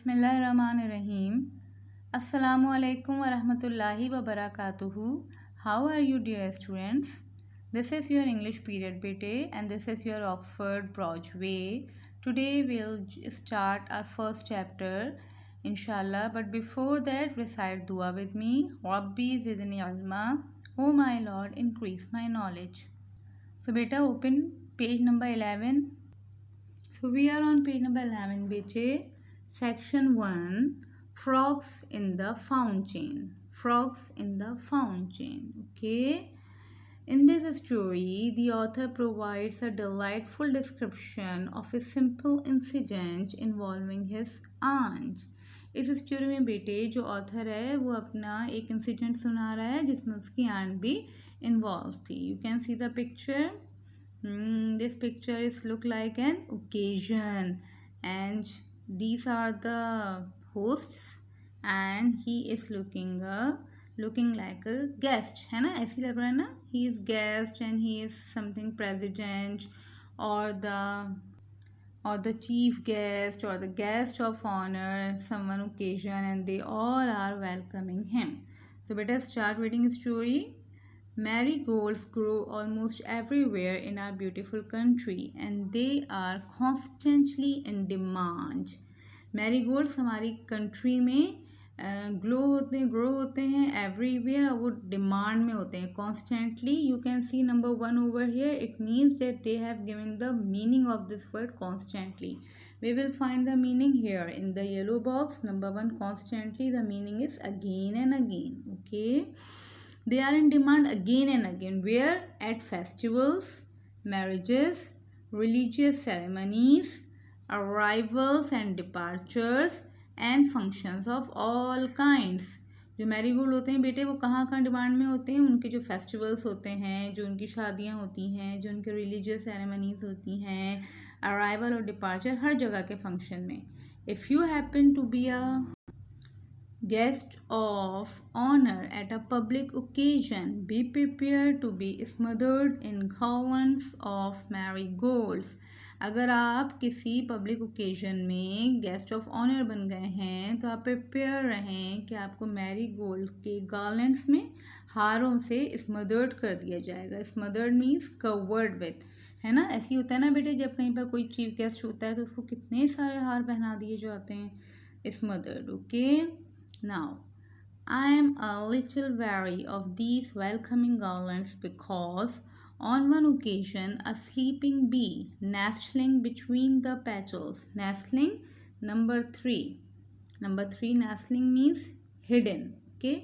Bismillahirrahmanirrahim. Assalamu alaikum wa rahmatullahi wa barakatuhu. How are you, dear students? This is your English period bete and this is your Oxford Broadway. Today we'll start our first chapter, inshallah. But before that, recite dua with me. Rabbi zidni ilma. Oh my Lord, increase my knowledge. So beta, open page number 11. So we are on page number 11, beche. Section 1, Frogs in the Fountain. Frogs in the Fountain. Okay. In this story, the author provides a delightful description of a simple incident involving his aunt. इस story में बेटे जो author है वो अपना एक incident सुना रहा है जिसमें उसकी आंट भी इन्वॉल्व थी. You can see the picture. This picture is look like an occasion and these are the hosts and he is looking like a guest, है ना, ऐसी लग रहा है ना. He is guest and he is something president or the chief guest or the guest of honor, someone occasion, and they all are welcoming him. So better start reading story. Marigolds grow almost everywhere in our beautiful country and they are constantly in demand. Marigolds हमारी country में grow होते हैं everywhere और वो demand में होते हैं constantly. You can see number 1 over here. It means that they have given the meaning of this word constantly. We will find the meaning here in the yellow box. Number 1, constantly. The meaning is again and again. Okay. They are in demand again and again. Where? At festivals, marriages, religious ceremonies, arrivals and departures and functions of all kinds. जो marigold होते हैं बेटे वो कहाँ demand में होते हैं. उनके जो फेस्टिवल्स होते हैं, जो उनकी शादियाँ होती हैं, जो उनके रिलीजियस सेरेमनीज होती हैं, अराइवल और डिपार्चर, हर जगह के फंक्शन में. If you happen to be a guest of honor at a public occasion, be prepared to be smothered in garlands of marigolds. अगर आप किसी पब्लिक ओकेजन में गेस्ट ऑफ ऑनर बन गए हैं तो आप प्रिपेयर रहें कि आपको मैरीगोल्ड के गार्लैंड्स में हारों से स्मदर्ड कर दिया जाएगा. स्मदर्ड मीन्स कवर्ड विथ, है ना. ऐसे ही होता है ना बेटे, जब कहीं पर कोई चीफ गेस्ट होता है तो उसको कितने सारे हार पहना दिए जाते हैं. स्मदर्ड. Okay. Now, I am a little wary of these welcoming garlands because on one occasion a sleeping bee nestling between the petals, nestling number 3, nestling means hidden, okay,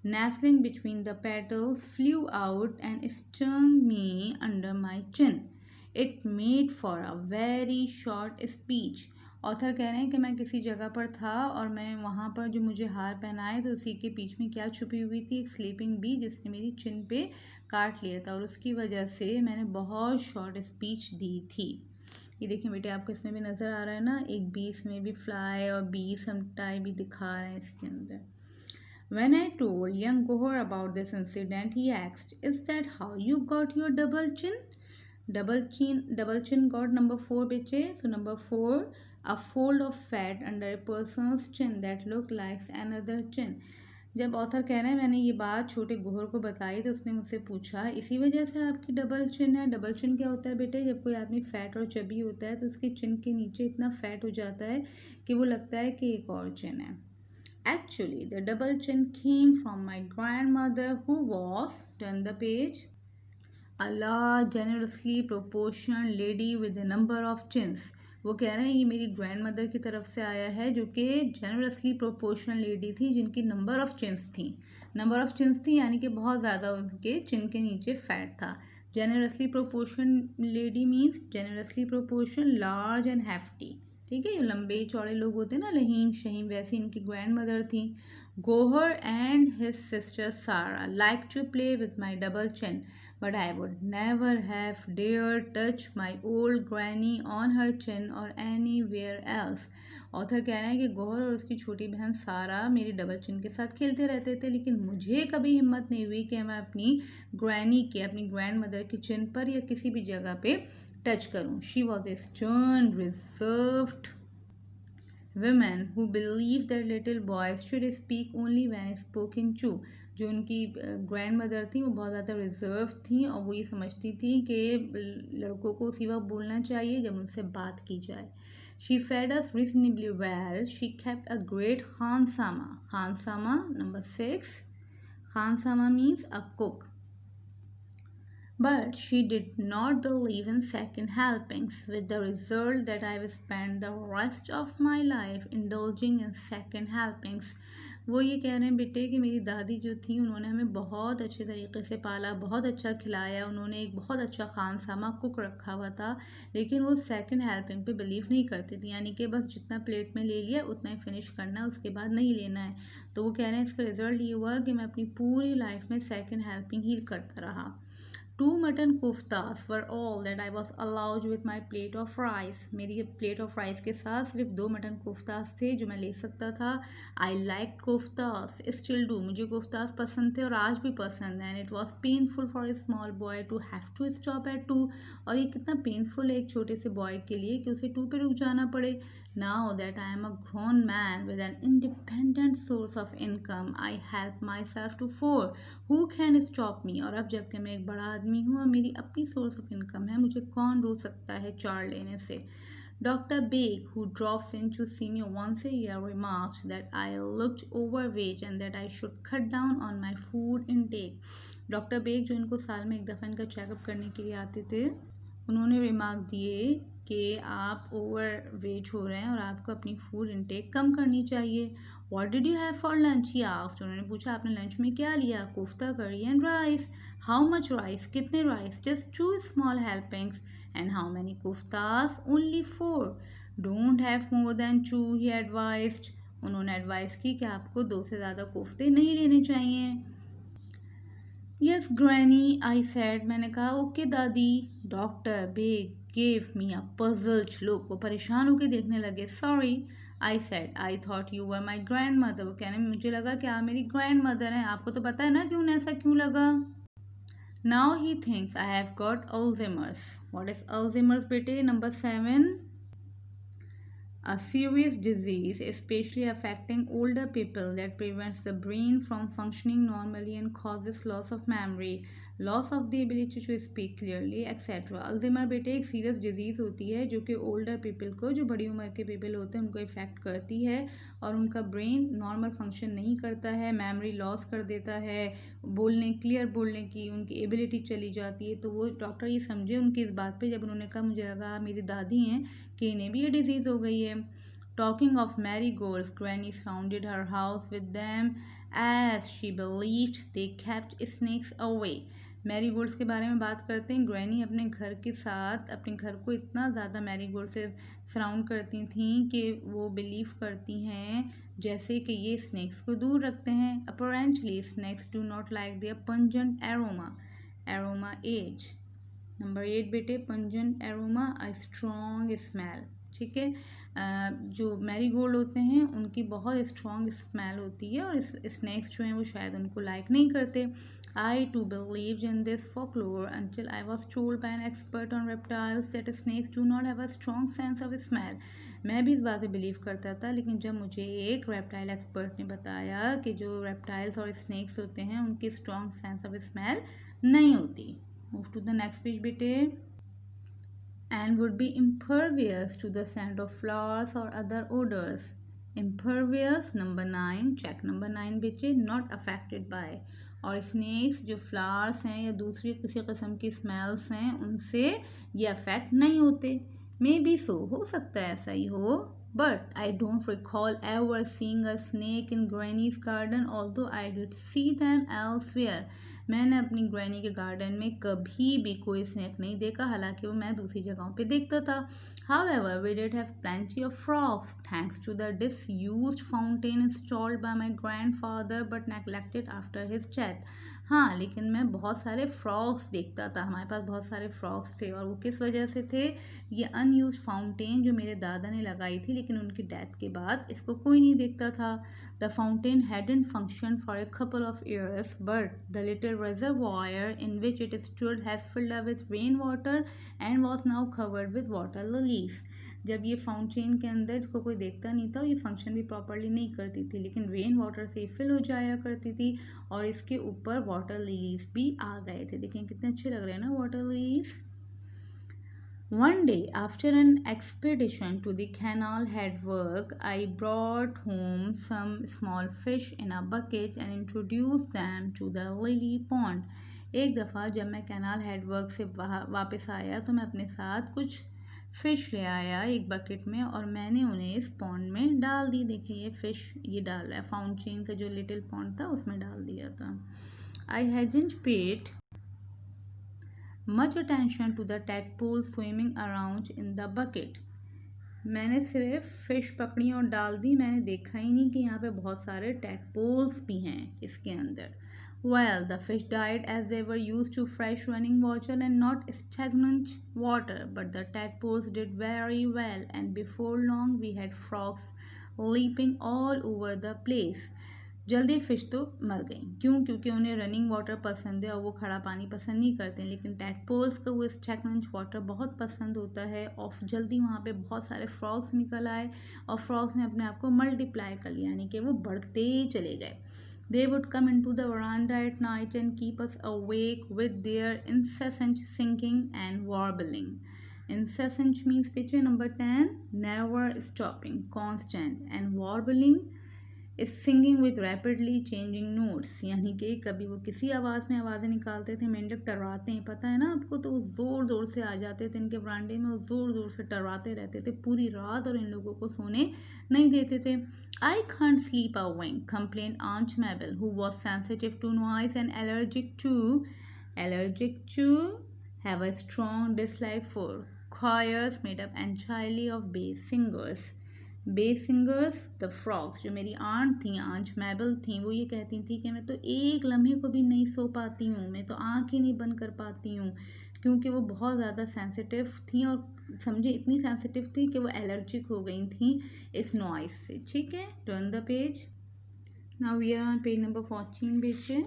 nestling between the petals flew out and stung me under my chin. It made for a very short speech. Author कह रहे हैं कि मैं किसी जगह पर था और मैं वहाँ पर जो मुझे हार पहनाए तो उसी के बीच में क्या छुपी हुई थी, एक स्लीपिंग बी जिसने मेरी चिन पे काट लिया था और उसकी वजह से मैंने बहुत शॉर्ट स्पीच दी थी. ये देखिए बेटे, आपको इसमें भी नज़र आ रहा है ना, एक बी इसमें भी फ्लाई और बी सम टाइप भी दिखा रहे हैं इसके अंदर. When I told young Gohar about this incident, he asked, "Is that how you got your double chin?" Double chin got number 4 beche. So number 4, a fold of fat under a person's chin that looked like another chin. जब author कह रहे हैं मैंने ये बात छोटे गोहर को बताई तो उसने मुझसे पूछा इसी वजह से आपकी डबल चिन है. डबल चिन क्या होता है बेटे? जब कोई आदमी फैट और चबी होता है तो उसकी चिन के नीचे इतना फैट हो जाता है कि वो लगता है कि एक और चिन है. Actually, the double chin came from my grandmother who was, turn the page, a large generously proportioned lady with a number of chins. वो कह रहे हैं ये मेरी ग्रैंड मदर की तरफ से आया है जो कि जेनरसली प्रोपोर्शनल लेडी थी जिनकी नंबर ऑफ़ चिन्स थी यानी कि बहुत ज़्यादा उनके चिन के नीचे फैट था. Generously proportion lady means generously proportion large and hefty. ठीक है, ये लंबे चौड़े लोग होते हैं ना, लहीम शहीम, वैसे इनकी ग्रैंड मदर थी. Gohar and his sister Sara like to play with my double chin but I would never have dared touch my old granny on her chin or anywhere else. Author कह रहे हैं कि गौहर और उसकी छोटी बहन सारा मेरी डबल चिन के साथ खेलते रहते थे लेकिन मुझे कभी हिम्मत नहीं हुई कि मैं अपनी ग्रैनी के, अपनी ग्रैंड मदर की चिन पर या किसी भी जगह पे टच करूं. She was a stern, reserved women who believe that little boys should speak only when spoken to. जो उनकी ग्रैंड मदर थी वो बहुत ज़्यादा रिजर्व थी और वो ये समझती थी कि लड़कों को उसी वक्त बोलना चाहिए जब उनसे बात की जाए. She fed us reasonably well. She kept a great khansama. Khansama number 6. Khansama means a cook. But she did not believe in second helpings, with the result that I will spend the rest of my life indulging in second helpings. वो ये कह रहे हैं बेटे कि मेरी दादी जो थी उन्होंने हमें बहुत अच्छे तरीके से पाला, बहुत अच्छा खिलाया, उन्होंने एक बहुत अच्छा खानसामा कुक रखा हुआ था, लेकिन वो सेकंड हेल्पिंग पे बिलीव नहीं करती थी, यानी कि बस जितना प्लेट में ले लिया उतना ही फिनिश करना है, उसके बाद नहीं लेना है. तो वो कह रहे हैं इसका रिजल्ट ये हुआ कि मैं अपनी पूरी लाइफ में सेकंड हेल्पिंग ही करता रहा. 2 mutton koftas were all that I was allowed with my plate of rice. मेरी प्लेट ऑफ राइस के साथ सिर्फ 2 मटन कोफ्तास थे जो मैं ले सकता था. I like koftas, still do, मुझे कोफ्तास पसंद थे और आज भी पसंद है. And it was painful for a small boy to have to stop at 2. और ये कितना पेनफुल है एक छोटे से बॉय के लिए कि उसे 2 पे रुक जाना पड़े. Now that I am a grown man with an independent source of income, I help myself to 4. Who can stop me? और अब जबकि मैं एक बड़ा आदमी हूँ और मेरी अपनी सोर्स ऑफ इनकम है, मुझे कौन रोक सकता है 4 लेने से. Dr. Beg, who drops in to see me once a year, remarked that I looked overweight and that I should cut down on my food intake. Dr. Beg जो इनको साल में एक दफ़ा इनका चेकअप करने के लिए आते थे, उन्होंने रिमार्क दिए कि आप ओवर वेट हो रहे हैं और आपको अपनी फूड इनटेक कम करनी चाहिए. What did you have for lunch, he asked. उन्होंने पूछा आपने लंच में क्या लिया. Kofta, curry and rice. How much rice, कितने rice. Just 2 small helpings. And how many koftas, only 4. Don't have more than 2, he advised. उन्होंने एडवाइस की कि आपको 2 से ज़्यादा कोफ्ते नहीं लेने चाहिए. यस ग्रैनी, आई सेड, मैंने कहा ओके दादी. Doctor Beg gave me a puzzled look. वो परेशान होकर देखने लगे. Sorry, I said, I thought you were my grand mother. वो कहने मुझे लगा कि आप मेरी ग्रैंड मदर हैं, आपको तो पता है ना कि उन्हें ऐसा क्यों लगा. Now he thinks I have got Alzheimer's. What is Alzheimer's बेटे. Number 7. A serious disease, especially affecting older people, that prevents the brain from functioning normally and causes loss of memory, loss of the ability to speak clearly, etc. Alzheimer बेटे एक serious disease होती है जो कि older people को, जो बड़ी उम्र के पीपल होते हैं, उनको इफ़ेक्ट करती है और उनका ब्रेन नॉर्मल फंक्शन नहीं करता है, मेमोरी लॉस कर देता है, क्लियर बोलने की उनकी एबिलिटी चली जाती है. तो वो डॉक्टर ये समझे उनकी इस बात पे जब उन्होंने कहा मुझे लगा मेरी दादी हैं कि इन्हें भी ये डिजीज़ हो गई है. Talking of marigolds, Granny surrounded her house with them as she believed they kept snakes away. Marigolds के बारे में बात करते हैं. ग्रैनी अपने घर के साथ अपने घर को इतना ज़्यादा मैरीगोल्ड से सराउंड करती थी कि वो बिलीव करती हैं जैसे कि ये स्नैक्स को दूर रखते हैं. Apparently snakes do not like their pungent aroma as. Number 8 बेटे, pungent aroma, a strong smell. ठीक है, जो मैरीगोल्ड होते हैं उनकी बहुत स्ट्रॉन्ग स्मेल होती है और स्नैक्स जो हैं वो शायद उनको लाइक नहीं करते. I too believe in this folklore until I was told by an expert on reptiles that snakes do not have a strong sense of smell. मैं भी इस बात पे बिलीव करता था, लेकिन जब मुझे एक रेप्टाइल एक्सपर्ट ने बताया कि जो रेप्टाइल्स और स्नैक्स होते हैं उनकी स्ट्रॉन्ग सेंस ऑफ स्मेल नहीं होती. Move to the next page बेटे. And would be impervious to the scent of flowers or other odors. Impervious, number 9. Check number 9 बच्चे. Not affected by. और स्नैक्स जो फ्लावर्स हैं या दूसरी किसी किस्म की स्मेल्स हैं उनसे ये अफेक्ट नहीं होते. मे बी सो, हो सकता है ऐसा ही हो. But I don't recall ever seeing a snake in Granny's garden, although I did see them elsewhere. मैंने अपनी ग्रैनी के गार्डन में कभी भी कोई स्नैक नहीं देखा, हालांकि वो मैं दूसरी जगहों पे देखता था. However, we did have plenty of frogs, thanks to the disused fountain installed by my grandfather but neglected after his death. हाँ, लेकिन मैं बहुत सारे फ्रॉग्स देखता था, हमारे पास बहुत सारे फ्रॉग्स थे और वो किस वजह से थे. ये अनयूज फाउंटेन जो मेरे दादा ने लगाई थी लेकिन उनकी डेथ के बाद इसको कोई नहीं देखता था। The fountain hadn't functioned for a couple of years, but the little reservoir in which it stood has filled up with rainwater and was now covered with water lilies. जब ये फाउंटेन के अंदर इसको कोई देखता नहीं था, ये फंक्शन भी प्रॉपरली नहीं करती थी, लेकिन रेन वाटर से फिल हो जाया करती थी और इसके ऊपर वाटर लिलीज भी आ गए थे। देखें कितने अच्छे लग रहे हैं ना water lilies. One day, after an expedition to the canal head work, I brought home some small fish in a bucket and introduced them to the lily pond. एक दफ़ा जब मैं कैनाल हेड वर्क से वापस आया तो मैं अपने साथ कुछ फ़िश ले आया एक बकेट में और मैंने उन्हें इस पॉन्ड में डाल दी। देखिए ये फ़िश ये डाल रहा है, फाउंटेन का जो लिटिल पॉन्ड था उसमें डाल दिया था। I hadn't paid much attention to the tadpoles swimming around in the bucket. मैंने सिर्फ फ़िश पकड़ी और डाल दी, मैंने देखा ही नहीं कि यहाँ पे बहुत सारे tadpoles भी हैं इसके अंदर। Well, the fish died as they were used to fresh running water and not stagnant water, but the tadpoles did very well, and before long we had frogs leaping all over the place. जल्दी fish तो मर गई, क्यों? क्योंकि उन्हें running water पसंद है और वो खड़ा पानी पसंद नहीं करते, लेकिन टैडपोल्स को वो स्टैग्नेंट वाटर बहुत पसंद होता है और जल्दी वहाँ पे बहुत सारे फ्रॉग्स निकल आए और फ्रॉग्स ने अपने आप को मल्टीप्लाई कर लिया, यानी कि वो बढ़ते चले गए। They would come into the veranda at night and keep us awake with their incessant singing and warbling. Incessant means picture number 10, never stopping, constant, and warbling is singing with rapidly changing notes, यानी कि कभी वो किसी आवाज़ में आवाज़ें निकालते थे, मेंढक टर्राते हैं, पता है ना आपको, तो वो ज़ोर ज़ोर से आ जाते थे इनके बरांडे में, वो ज़ोर ज़ोर से टर्राते रहते थे पूरी रात और इन लोगों को सोने नहीं देते थे। I can't sleep a wink, complained Aunt Mabel, who was sensitive to noise and allergic to have a strong dislike for choirs made up entirely of bass singers. Base singers the frogs. जो मेरी aunt थी, aunt मैबल थी, वो ये कहती थी कि मैं तो एक लम्हे को भी नहीं सो पाती हूँ, मैं तो आँख ही नहीं बंद कर पाती हूँ, क्योंकि वो बहुत ज़्यादा सेंसिटिव थी और समझे इतनी सेंसिटिव थी कि वो एलर्जिक हो गई थी इस नॉइस से। ठीक है, turn the page. Now we are on page number 14 बच्चे।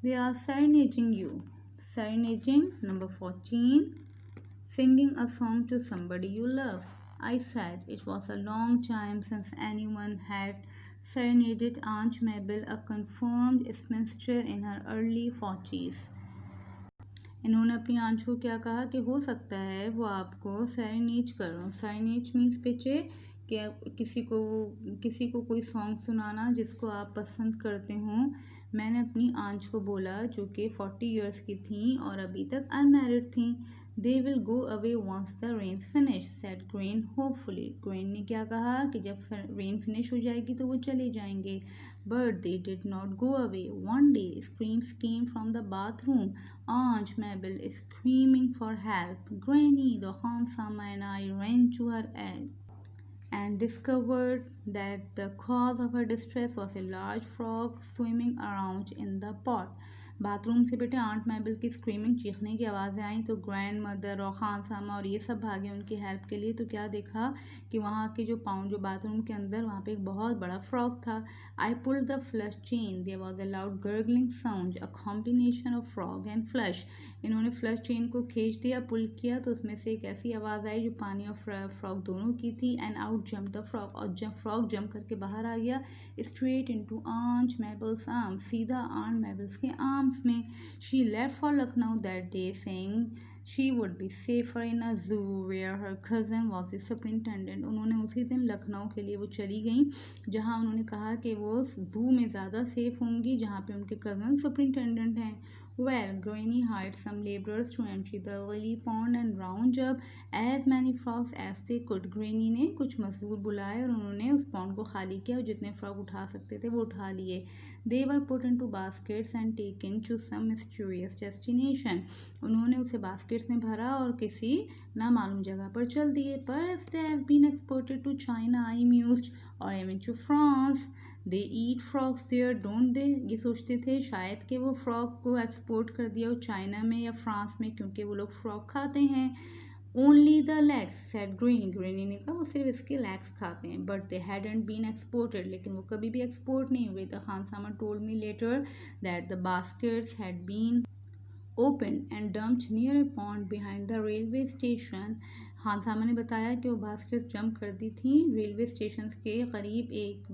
They are serenading you. Serenading number 14, singing a song to somebody you love. I said it was a long time since anyone had serenaded Aunt Mabel, a confirmed spinster in her early 40s. इन्होंने अपनी aunt को क्या कहा कि हो सकता है वो आपको सेरेनेज करो। सेरेनेज मीन्स पिचे कि किसी को कोई सॉन्ग सुनाना जिसको आप पसंद करते हो। मैंने अपनी आंट को बोला जो कि 40 इयर्स की थी और अभी तक अनमैरिड थी। They will go away once the rains finish, said Crane hopefully. Crane ने क्या कहा कि जब रेन फिनिश हो जाएगी तो वो चले जाएंगे। But they did not go away. One day, screams came from the bathroom. Aunt Mabel is screaming for help. Granny, the handsome, and I ran to her aid and discovered that the cause of her distress was a large frog swimming around in the pot. Bathroom से बेटे aunt मैबल की screaming चीखने की आवाज़ें आई तो grand mother और खान सामा और ये सब भागे उनकी हेल्प के लिए। तो क्या देखा कि वहाँ के जो बाथरूम के अंदर वहाँ पे एक बहुत बड़ा फ्रॉग था। I pulled the flush chain, there was a loud gurgling sound, a combination of frog and flush. इन्होंने फ्लश चेन को खींच दिया, पुल किया तो उसमें से एक ऐसी आवाज़ आई जो पानी और फ्रॉग दोनों की थी। And out jump the frog, और जब फ्रॉग जंप करके बाहर आ गया straight into Aunt Mabel's arms, सीधा आंट मैबल्स के आर्म्स में। She left for Lucknow that day saying she would be safer in a zoo where her cousin was the superintendent. उन्होंने उसी दिन लखनऊ के लिए वो चली गई जहाँ उन्होंने कहा कि वो जू में ज़्यादा सेफ होंगी जहाँ पे उनके कज़न सुपरिंटेंडेंट हैं। Well, Granny hired some laborers to empty the lily pond and round up as many frogs as they could. Granny ने कुछ मजदूर बुलाए और उन्होंने उस पॉन्ड को खाली किया और जितने फ्रॉग उठा सकते थे वो उठा लिए। They were put into baskets and taken to some mysterious destination. उन्होंने उसे बास्केट्स में भरा और किसी नामालूम जगह पर चल दिए। Perhaps they have been exported to China, I mused, or even to France. They eat frogs there, don't they? ये सोचते थे शायद कि वो फ्रॉग को एक्सपोर्ट कर दिया हो चाइना में या फ्रांस में, क्योंकि वो लोग फ्रॉग खाते हैं। Only the legs said Greeny, Greeny ने कहा वो सिर्फ इसके लेग्स खाते हैं, but they hadn't been exported, लेकिन वो कभी भी एक्सपोर्ट नहीं हुए। The khansama told me later that the baskets had been opened and dumped near a pond behind the railway station। Khan सामा ने बताया कि वो बास्केट्स जंप कर दी थी रेलवे स्टेशन के करीब एक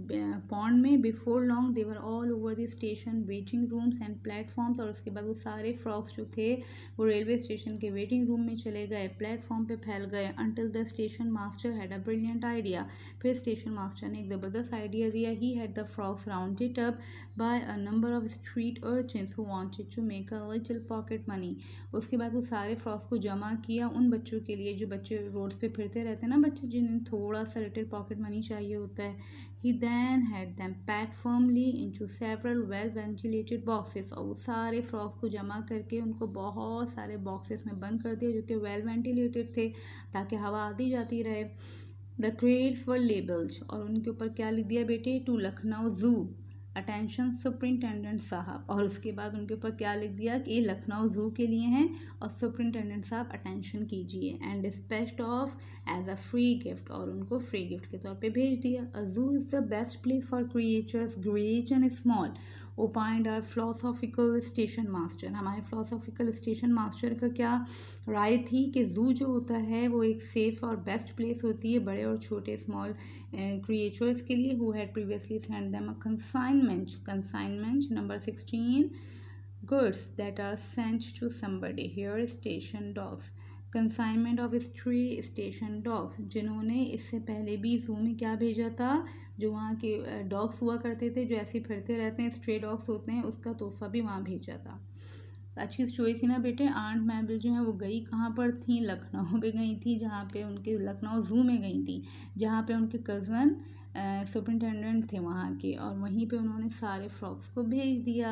पॉन्ड में। Before long they were all over the station waiting rooms and platforms, और उसके बाद वो सारे फ्रॉक्स जो थे वो रेलवे स्टेशन के वेटिंग रूम में चले गए, प्लेटफॉर्म पे फैल गए। Until the station master had a brilliant idea, फिर स्टेशन मास्टर ने एक ज़बरदस्त आइडिया दिया। He had the frogs rounded up by a number of street urchins who wanted to make a little pocket money. उसके बाद वो सारे frocks को जमा किया उन बच्चों के लिए जो बच्चे रोड्स पे फिरते रहते हैं ना, बच्चे जिन्हें थोड़ा सा लिटिल पॉकेट मनी चाहिए होता है। He then had them pack firmly into several well ventilated boxes, और वो सारे फ्रॉक्स को जमा करके उनको बहुत सारे बॉक्सेस में बंद कर दिया जो कि वेल वेंटिलेटेड थे ताकि हवा आती जाती रहे। द क्रेट्स वर लेबल्ड, और उनके ऊपर क्या लिख दिया बेटे, टू लखनऊ जू अटेंशन सुपरिंटेंडेंट साहब, और उसके बाद उनके ऊपर क्या लिख दिया कि ये लखनऊ ज़ू के लिए हैं और सुपरिंटेंडेंट साहब अटेंशन कीजिए। And dispatched off as a free gift, और उनको फ्री गिफ्ट के तौर पे भेज दिया। A zoo is the best place for creatures great and small, opined our philosophical station master. हमारे फिलोसॉफिकल स्टेशन मास्टर का क्या राय थी कि ज़ू जो होता है वो एक सेफ और बेस्ट प्लेस होती है बड़े और छोटे स्मॉल क्रिएचर्स के लिए। Who had previously send them a consignment number 16 goods that are sent to somebody, here station dogs, consignment of stray station dogs, जिन्होंने इससे पहले भी ज़ू में क्या भेजा था, जो वहाँ के डॉग्स हुआ करते थे जो ऐसे फिरते रहते हैं, स्ट्रे डॉग्स होते हैं, उसका तोहफा भी वहाँ भेजा था। अच्छी स्टोरी थी ना बेटे। आंट मैबल जो है वो गई कहाँ पर थी, लखनऊ में गई थी, जहाँ पे उनके लखनऊ ज़ू में गई थी जहाँ पे उनके कज़न सुपरिटेंडेंट थे वहाँ के, और वहीं पे उन्होंने सारे फ्रॉक्स को भेज दिया।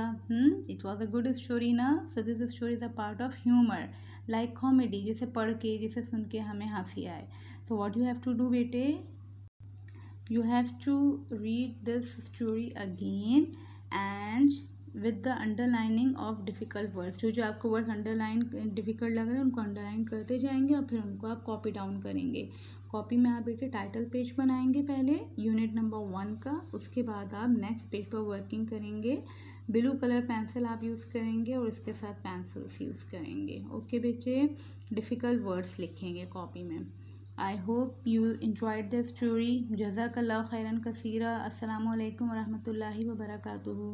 It was a good story ना। So this story is a part of humour like comedy, जिसे पढ़ के जिसे सुन के हमें हंसी आए। So what you have to do बेटे, you have to read this story again and with the underlining of difficult words। जो आपको वर्ड्स अंडरलाइन डिफ़िकल्ट लग रहे हैं उनको अंडरलाइन करते जाएंगे और फिर उनको आप कॉपी डाउन करेंगे। कॉपी में आप बेटे टाइटल पेज बनाएंगे पहले यूनिट नंबर 1 का, उसके बाद आप नेक्स्ट पेज पर वर्किंग करेंगे। ब्लू कलर पेंसिल आप यूज़ करेंगे और इसके साथ पेंसिल्स यूज़ करेंगे। ओके बच्चे, डिफ़िकल्ट वर्ड्स लिखेंगे कॉपी में। I hope you enjoyed the story. Jazakallah khairan kasira. Assalamu alaikum wa rahmatullahi wa barakatuhu.